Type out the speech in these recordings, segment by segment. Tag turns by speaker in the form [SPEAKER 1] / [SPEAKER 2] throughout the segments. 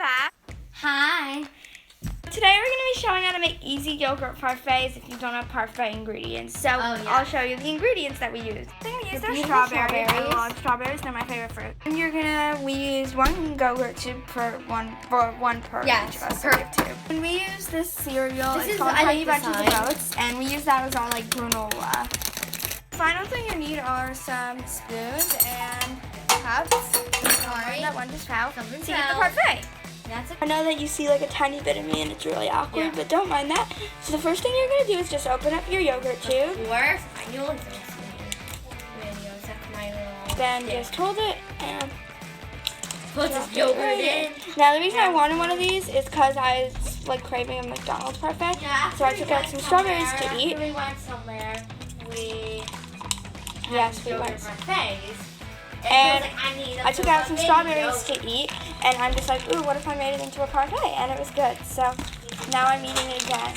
[SPEAKER 1] back.
[SPEAKER 2] Hi.
[SPEAKER 1] Today we're going to be showing how to make easy yogurt parfaits if you don't have parfait ingredients. So I'll show you the ingredients that we use. I'm going to use our strawberries. I love strawberries. They're my favorite fruit. And we use one yogurt tube per one per each of us. So we have two. And we use this cereal. It's called Honey Bunches of Oats. And we use that as our granola. Final thing you need are some spoons and cups. That one just fell. To get the parfait. I know that you see a tiny bit of me and it's really awkward, but don't mind that. So the first thing you're going to do is just open up your yogurt tube. Then just hold it and
[SPEAKER 2] put this yogurt in.
[SPEAKER 1] Now the reason I wanted one of these is because I was craving a McDonald's parfait. So I took out some strawberries to eat.
[SPEAKER 2] We went somewhere. We
[SPEAKER 1] went.
[SPEAKER 2] Parfaits.
[SPEAKER 1] And I took out some strawberries to eat, and I'm just like, ooh, what if I made it into a parfait? And it was good. So now I'm eating it again.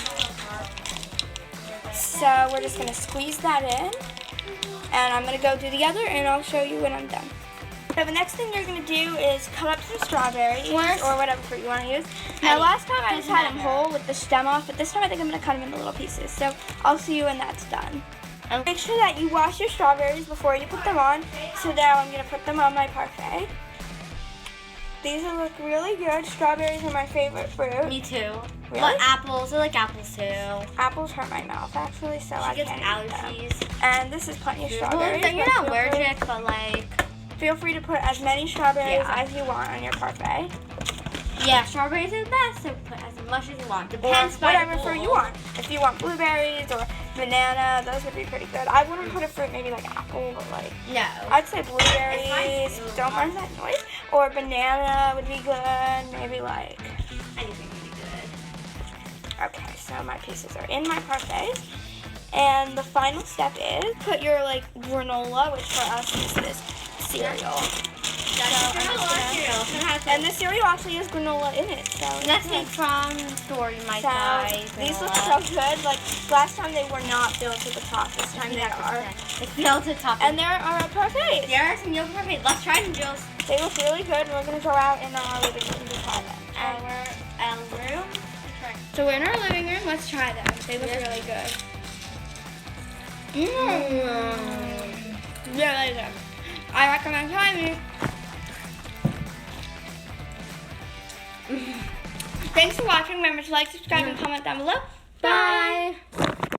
[SPEAKER 1] So we're just going to squeeze that in, and I'm going to go do the other, and I'll show you when I'm done. So the next thing you're going to do is cut up some strawberries, or whatever fruit you want to use. Now last time I just had them whole with the stem off, but this time I think I'm going to cut them into little pieces. So I'll see you when that's done. Make sure that you wash your strawberries before you put them on. So now I'm going to put them on my parfait. These will look really good. Strawberries are my favorite fruit.
[SPEAKER 2] Me too.
[SPEAKER 1] Really?
[SPEAKER 2] But apples, I like apples too.
[SPEAKER 1] Apples hurt my mouth actually, so I can't
[SPEAKER 2] allergies.
[SPEAKER 1] Eat them. And this is plenty of strawberries.
[SPEAKER 2] Well, you're not allergic, but
[SPEAKER 1] feel free to put as many strawberries as you want on your parfait.
[SPEAKER 2] Yeah, strawberries are the best, so put as much as you want. Depends
[SPEAKER 1] or whatever fruit you want. If you want blueberries or banana, those would be pretty good. I wouldn't put a fruit maybe like apple, but
[SPEAKER 2] no.
[SPEAKER 1] I'd say blueberries. Don't mind that noise. Or banana would be good. Maybe
[SPEAKER 2] anything would be good.
[SPEAKER 1] Okay, so my pieces are in my parfaits. And the final step is put your granola, which for us is this cereal. And the cereal actually has granola in it. So
[SPEAKER 2] that's made from Story My Size.
[SPEAKER 1] These look so good. Last time they were not filled to the top. This time they are.
[SPEAKER 2] It's filled to the top.
[SPEAKER 1] And there are parfaits.
[SPEAKER 2] There are some yogurt parfaits. Let's try them, Jules.
[SPEAKER 1] They look really good. We're going to go out in our living room to try them.
[SPEAKER 2] Our room?
[SPEAKER 1] So we're in our living room. Let's try them. They look really good. Really good. I recommend trying these. Thanks for watching. Remember to like, subscribe, and comment down below. Bye!